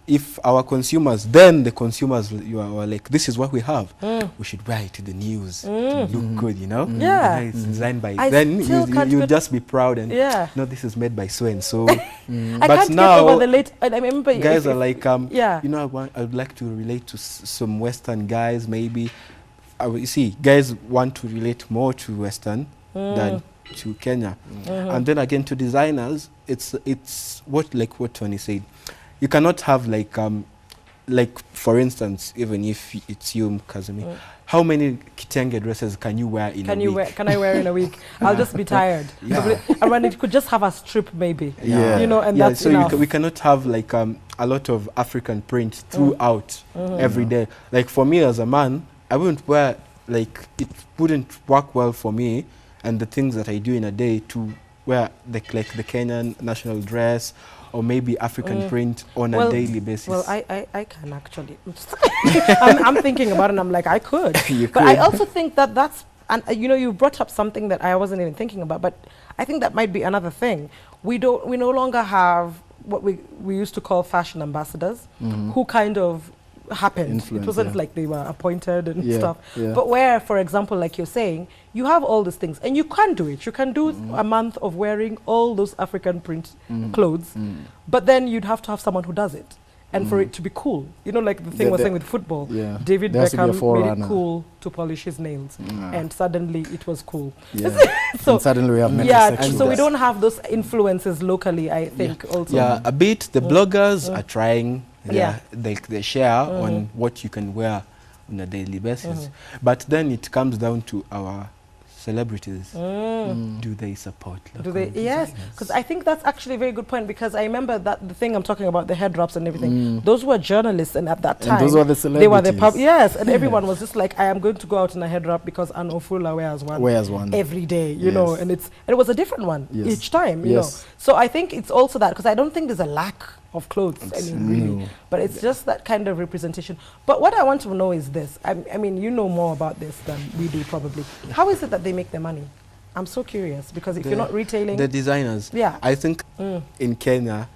if our consumers, then the consumers are like, this is what we have. We should wear it to the news to look good, you know? It's designed by... then you'll just be proud and, no, this is made by so and so. But now, I remember guys are like, you know, I would like to relate to some Western guys, maybe. You see, guys want to relate more to Western than to Kenya. And then again, to designers, it's what Tony said. You cannot have like for instance, even if it's you, Kazumi, how many kitenge dresses can you wear in a week? Can I wear in a week? I'll just be tired. I mean, it could just have a strip maybe. You know, and that's so enough. we cannot have like a lot of African print throughout every day. Like for me as a man, I wouldn't wear, like, it wouldn't work well for me and the things that I do in a day to wear like the Kenyan national dress or maybe African print on a daily basis? Well, I can actually. I'm thinking about it and I'm like, I could. But I also think that that's, and you know, you brought up something that I wasn't even thinking about, but I think that might be another thing. We no longer have what we used to call fashion ambassadors, who kind of happened. It wasn't like they were appointed and stuff. But where, for example, like you're saying, you have all these things and you can do it. You can do a month of wearing all those African print clothes, but then you'd have to have someone who does it. And for it to be cool, you know, like the thing was saying with football, David Beckham made it cool to polish his nails, and suddenly it was cool. So and suddenly we have so we don't have those influences locally, I think. Also, a bit. The bloggers are trying. They share on what you can wear on a daily basis, but then it comes down to our celebrities. Do they support local designers? Yes, because I think that's actually a very good point, because I remember that the thing I'm talking about, the head wraps and everything, those were journalists, and at that time, and those were the celebrities. They were the and everyone was just like, I am going to go out in a head wrap because Anne Ofula wears one every day, you know, and it was a different one each time, you know. So I think it's also that, because I don't think there's a lack of clothes, really, but it's just that kind of representation. But what I want to know is this, I mean, you know more about this than we do probably. How is it that they make their money? I'm so curious, because if you're not retailing... The designers. I think in Kenya,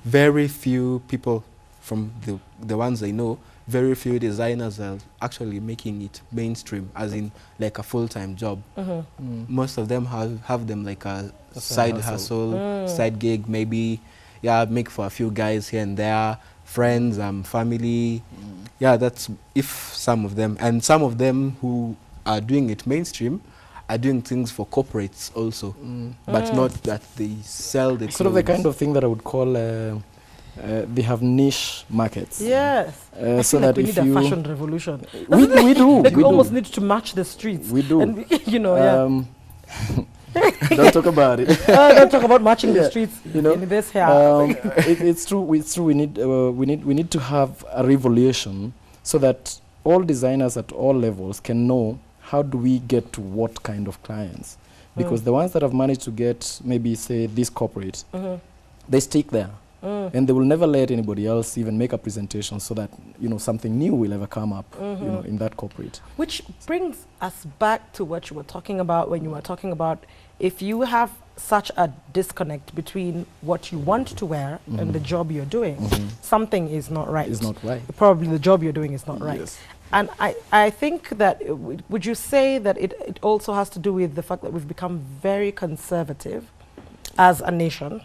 very few people from the ones I know, very few designers are actually making it mainstream, as in like a full-time job. Most of them have them like a side hustle, side gig, maybe, make for a few guys here and there, friends, family. That's if some of them. And some of them who are doing it mainstream are doing things for corporates also, but not that they sell the sort of the kind of thing that I would call they have niche markets. Yes. So like that we if need you a fashion revolution. We do. Like we almost need to match the streets. We do. And you know, don't talk about it. Don't talk about matching the streets. You know, in this here. It's true. It's true. We need to have a revolution so that all designers at all levels can know how do we get to what kind of clients, because the ones that have managed to get maybe say this corporate, they stick there. And they will never let anybody else even make a presentation so that, you know, something new will ever come up, you know, in that corporate. Which brings us back to what you were talking about when you were talking about if you have such a disconnect between what you want to wear and the job you're doing, something is not right. It's not right. Probably the job you're doing is not right. Yes. And I think that, would you say that it also has to do with the fact that we've become very conservative as a nation,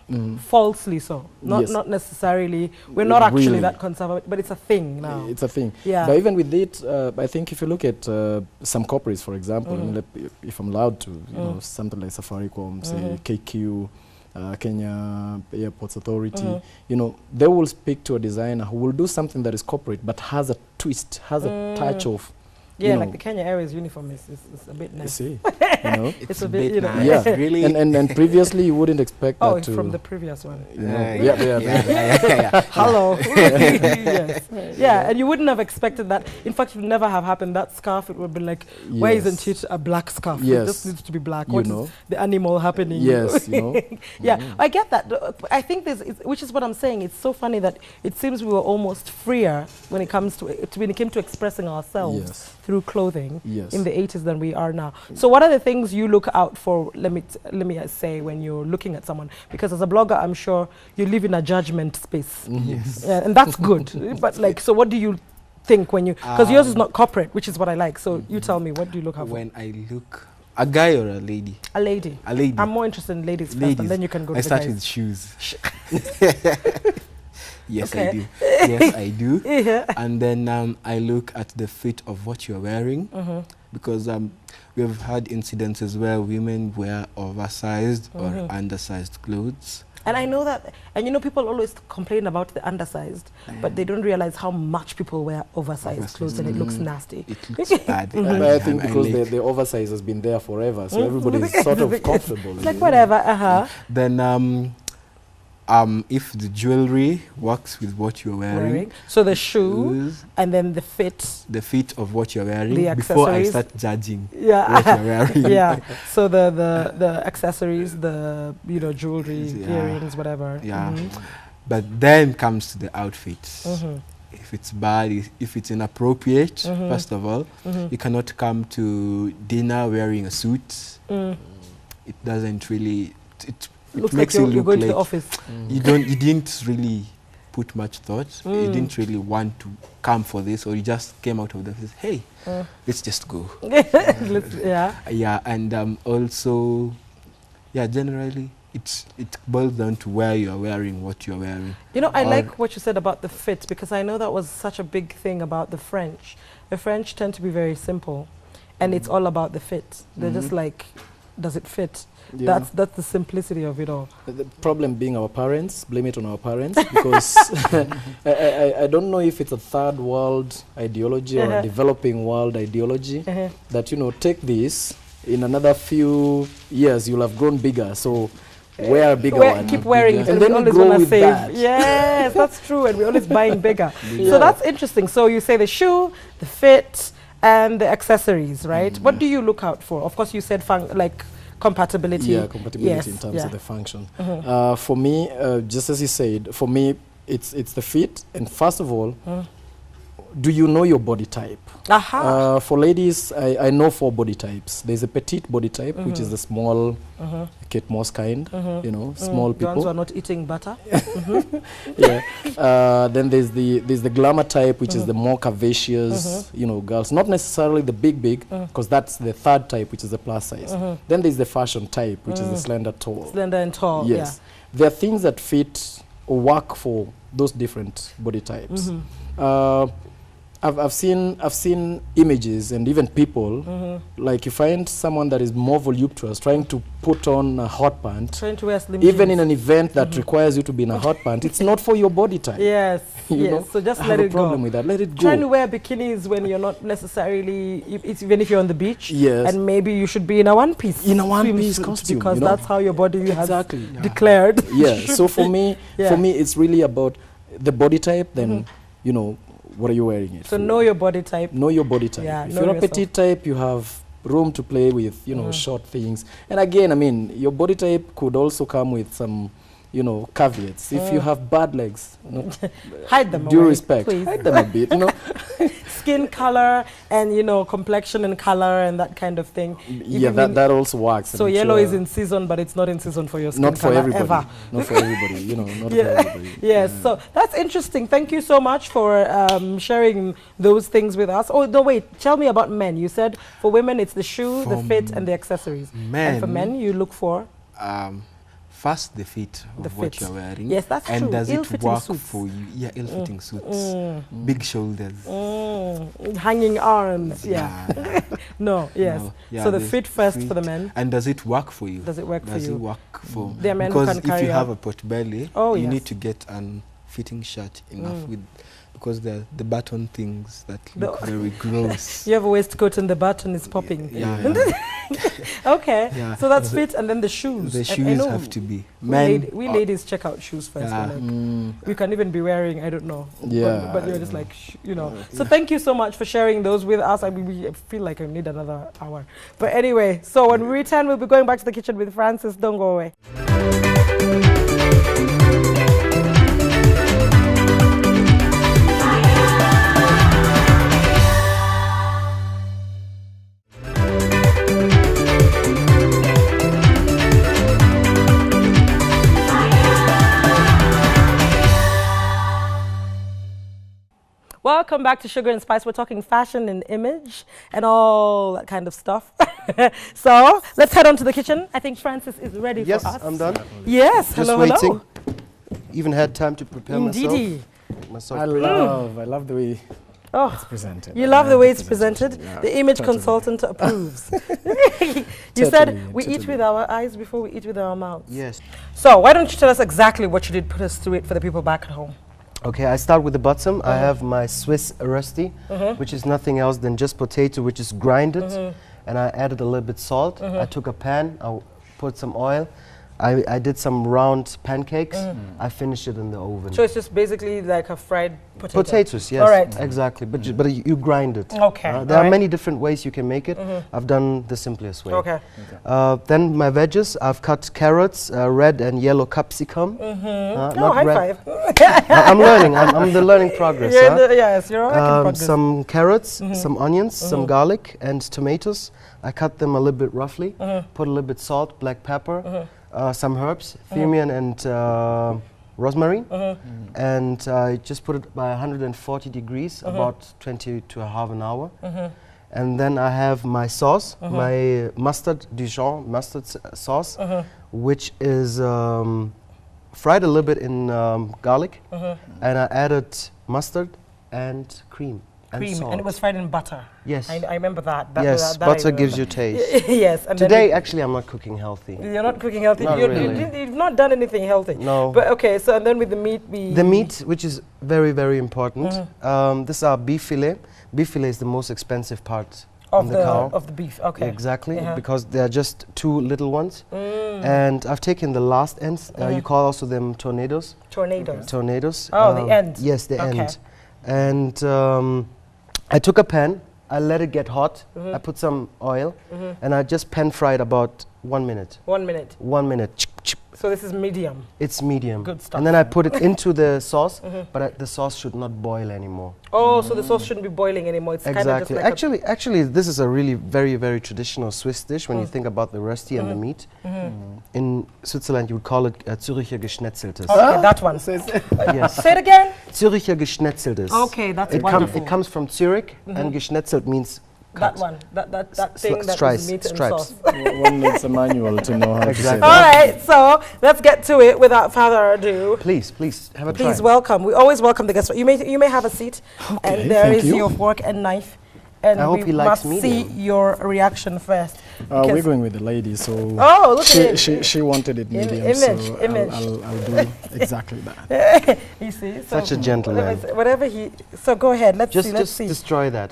falsely so. Not necessarily, we're not actually really that conservative, but it's a thing now. It's a thing. But even with it, I think if you look at some corporates, for example, I mean, if I'm allowed to, you know, something like Safaricom, say KQ, Kenya Airports Authority, you know, they will speak to a designer who will do something that is corporate, but has a twist, has a touch of, like the Kenya Airways uniform is a bit nice. You see, you know, it's a bit, you know. Yeah, really. And previously you wouldn't expect that to. From the previous one. You know, Hello. Yes. Yeah, and you wouldn't have expected that. In fact, it would never have happened. That scarf, it would be like, why isn't it a black scarf? It just needs to be black. What is the animal happening? Yes, you know. I get that. I think which is what I'm saying. It's so funny that it seems we were almost freer when it comes to when it came to expressing ourselves through clothing in the 80s than we are now. So what are the things you look out for, let me say, when you're looking at someone? Because as a blogger, I'm sure you live in a judgment space. And that's good. But like, so what do you think when you, because yours is not corporate, which is what I like. So you tell me, what do you look out for? When I look, a guy or a lady? A lady. A lady. I'm more interested in ladies first, and then you can go to the guys. I start with shoes. Yes, I do. Yes, I do. And then I look at the fit of what you're wearing, because we've had incidences where women wear oversized or undersized clothes. And I know that, and you know, people always complain about the undersized, but they don't realize how much people wear oversized clothes, and it looks nasty. It looks bad. But I think because the oversize has been there forever, so everybody's sort of comfortable. It's like whatever, Then if the jewelry works with what you're wearing. So the shoes and then the fit. The fit of what you're wearing the before I start judging what you're wearing. So the accessories, the jewelry, earrings, whatever. But then comes to the outfits. If it's bad, if it's inappropriate, first of all, you cannot come to dinner wearing a suit. It doesn't really, it Looks makes like you look going like to the office. you didn't really put much thought. You didn't really want to come for this, or you just came out of the office, hey, let's just go. Yeah, and also, yeah, generally, it boils down to where you are wearing what you are wearing. You know, I like what you said about the fit, because I know that was such a big thing about the French. The French tend to be very simple, and it's all about the fit. They're just like, does it fit? Yeah. That's the simplicity of it all. The problem being our parents, blame it on our parents, because I don't know if it's a third world ideology or a developing world ideology, that, you know, take this, in another few years you'll have grown bigger, so wear a bigger one. Keep wearing it, and then we always grow want to with save. that. Yes, that's true, and we're always buying bigger. So that's interesting. So you say the shoe, the fit, and the accessories, right? What do you look out for? Of course, you said like compatibility. Yeah, compatibility in terms of the function. For me, just as you said, for me, it's the fit, and first of all, do you know your body type? For ladies, I know 4 body types. There's a petite body type, which is the small, Kate Moss kind, you know, small people. The ones who are not eating butter. Then there's the glamour type, which is the more curvaceous, you know, girls. Not necessarily the big, because that's the third type, which is the plus size. Then there's the fashion type, which is the slender, tall. Slender and tall. Yes, there are things that fit or work for those different body types. I've seen images and even people, like you find someone that is more voluptuous trying to put on a hot pant, trying to wear slim even jeans. in an event that requires you to be in a hot pant. It's not for your body type. Yes, you know? So just I let have it a problem go. with that. Let it go. Trying to wear bikinis when you're not necessarily, even if you're on the beach. Yes. And maybe you should be in a one-piece. In a one-piece costume, because you know? that's how your body has Exactly. declared. Yeah. So for me, it's really about the body type. Then, you know, what are you wearing it? So know your body type. Know your body type. Yeah, if know you're a yourself. petite type, you have room to play with, you know, short things. And again, I mean, your body type could also come with some, you know, caveats. If you have bad legs, you know, hide them due away, respect, please. hide them a bit, you know. Skin color and, you know, complexion and color and that kind of thing. Yeah, that also works. So yellow is in season, but it's not in season for your skin not for color everybody. ever. Not for everybody, you know, not for everybody. Yes, so that's interesting. Thank you so much for sharing those things with us. Oh, no, wait, tell me about men. You said for women it's the shoe, the fit, and the accessories. And for men, you look for? First, the fit of what you're wearing. Yes, that's and true. does it work suits. for you? Yeah, ill-fitting suits. Big shoulders. Hanging arms, No, yes. No, yeah, so the fit first for the men. And does it work for you? Does it work for you? Does it work for... There are men who because can if you carry have a pot belly, you yes. need to get an fitting shirt enough with... Because the button things that look very gross. You have a waistcoat and the button is popping. Okay, so that's fit, and then the shoes. The shoes have to be. We ladies check out shoes first. We can even be wearing, I don't know. Yeah. But you're just like, you know. So thank you so much for sharing those with us. I mean, we feel like I need another hour. But anyway, so when we return, we'll be going back to the kitchen with Francis. Don't go away. Welcome back to Sugar and Spice. We're talking fashion and image and all that kind of stuff. So let's head on to the kitchen. I think Francis is ready for us. Yes, I'm done. Yes, Just hello, waiting. hello. Even had time to prepare Indeedy. myself. I love the way it's presented. You love the way it's presented? Yeah. The image consultant approves. You said we eat with our eyes before we eat with our mouths. Yes. So why don't you tell us exactly what you did, put us through it for the people back at home. Okay, I start with the bottom. I have my Swiss rösti, which is nothing else than just potato, which is grinded. And I added a little bit salt. I took a pan, I put some oil. I did some round pancakes. I finished it in the oven. So it's just basically like a fried potato. Potatoes, yes. All right. Exactly. But you grind it. Okay. There all are right. many different ways you can make it. I've done the simplest way. Okay. Then my veggies, I've cut carrots, red and yellow capsicum. Oh, high five. I'm learning. I'm the learning progress. Yes, you're working in progress. Some carrots, some onions, some garlic, and tomatoes. I cut them a little bit roughly. Put a little bit salt, black pepper, some herbs, thymian and rosemary, and I just put it by 140 degrees, about 20 to a half an hour. And then I have my sauce, my mustard, Dijon mustard sauce, which is fried a little bit in garlic, and I added mustard and cream. And salt. And it was fried in butter. Yes. I remember that. Yes, butter gives you taste. Yes. And Today, actually, I'm not cooking healthy. you're not cooking healthy. Not really. You've not done anything healthy. No. But okay, so and then with the meat, The meat, which is very, very important. This is our beef fillet. Beef fillet is the most expensive part of in the cow. of the beef. Okay. Exactly, because they are just two little ones. And I've taken the last ends. You call also them tornadoes. Tornadoes. Tornadoes. Oh, the end. Yes, the Okay. end. And I took a pan. I let it get hot. I put some oil, and I just pan fried about 1 minute. 1 minute. 1 minute. Chip, chip. So this is medium. It's medium. Good stuff. And then I put it into the sauce, but the sauce should not boil anymore. Oh, so the sauce shouldn't be boiling anymore. It's kind of just Exactly. like Actually, this is a really very, very traditional Swiss dish when you think about the rösti and the meat. In Switzerland, you would call it Züricher Geschnetzeltes. Okay, that one. Yes. Say it again. Züricher Geschnetzeltes. Okay, that's It wonderful. comes from Zurich, and geschnetzelt means That cut. one. That thing that stripes, is meat and stripes. sauce. One needs a manual to know how to say Exactly. All that. right, so let's get to it without further ado. Please have a try. Please welcome. We always welcome the guests. You may have a seat, and there thank is you. your fork and knife. And I hope we he likes must see medium. your reaction first. We're because- going with the lady, so Oh, look at she wanted it medium, image, so image. I'll do exactly that. You see, so Such a gentleman. Whatever he. So go ahead. Let's Just see. destroy that.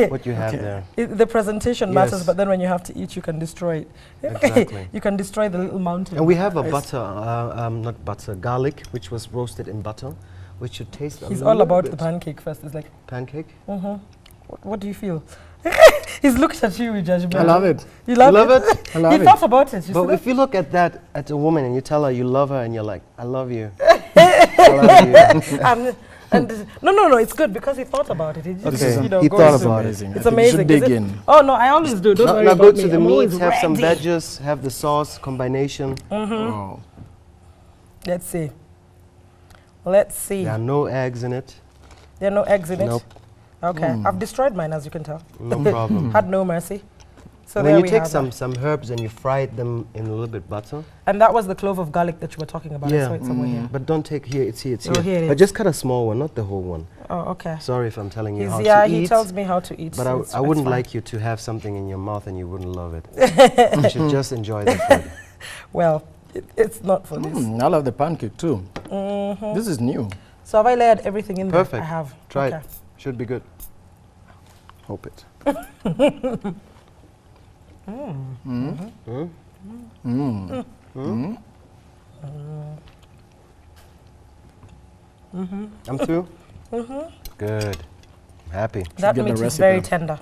What you have there. The presentation matters, Yes. but then when you have to eat, you can destroy it. Exactly. You can destroy the little mountain. And we have a garlic, which was roasted in butter, which should taste. He's a all little about bit the pancake first. It's like, pancake. what do you feel? He's looked at you with judgment. I love it. You love love it? it? I love He it. thought about it. You But see if you look at that at a woman and you tell her you love her and you're like, I love you. I love you. that? No, it's good because he thought about it. He just, Okay. you know, He goes thought to- about it. Amazing. It's I think you should amazing. Is dig it? in. Oh no, I always do. Don't worry Now about go me. to the I'm meat, always have some ready. veggies, have the sauce combination. Wow. Let's see. Let's see. There are no eggs in it. There are no eggs in Nope. it. Okay, I've destroyed mine, as you can tell. No problem. Had no mercy. So When there you we take have some herbs and you fry them in a little bit butter. And that was the clove of garlic that you were talking about. I saw it somewhere here. But don't take here, it's here, it's Oh, here. here it But is. just cut a small one, not the whole one. Oh, okay. Sorry if I'm telling you how Yeah, to eat. he tells me how to eat. But so it's I wouldn't fine. like you to have something in your mouth and you wouldn't love it. You should just enjoy the food. Well, it's not for this. I love the pancake too. This is new. So have I layered everything in Perfect. there? I have. Try Okay. it. Should be good. Hope it. I'm through? Good. I'm happy. That get the meat is recipe. very tender.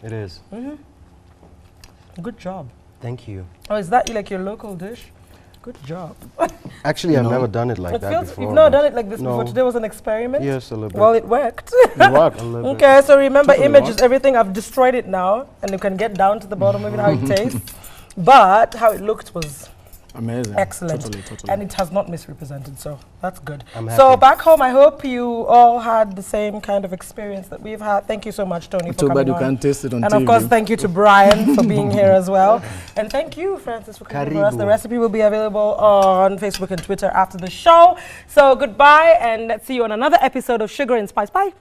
It is. Good job. Thank you. Oh, is that like your local dish? Good job. Actually, I've never done it like It that feels, before. you've not but done it like this before. No. Today was an experiment. Yes, a little bit. Well, it worked. It worked. a little bit. Okay, so remember, Totally image is worked. everything. I've destroyed it now, and you can get down to the bottom of it, how it tastes. But how it looked was Amazing. excellent. Totally. And it has not misrepresented, so that's good. I'm So happy. back home, I hope you all had the same kind of experience that we've had. Thank you so much, Tony, for Too coming bad you on. can't taste it on And TV. of course, thank you to Brian for being here as well. And thank you, Francis, for coming for us. The Karibu. recipe will be available on Facebook and Twitter after the show. So goodbye, and let's see you on another episode of Sugar and Spice. Bye.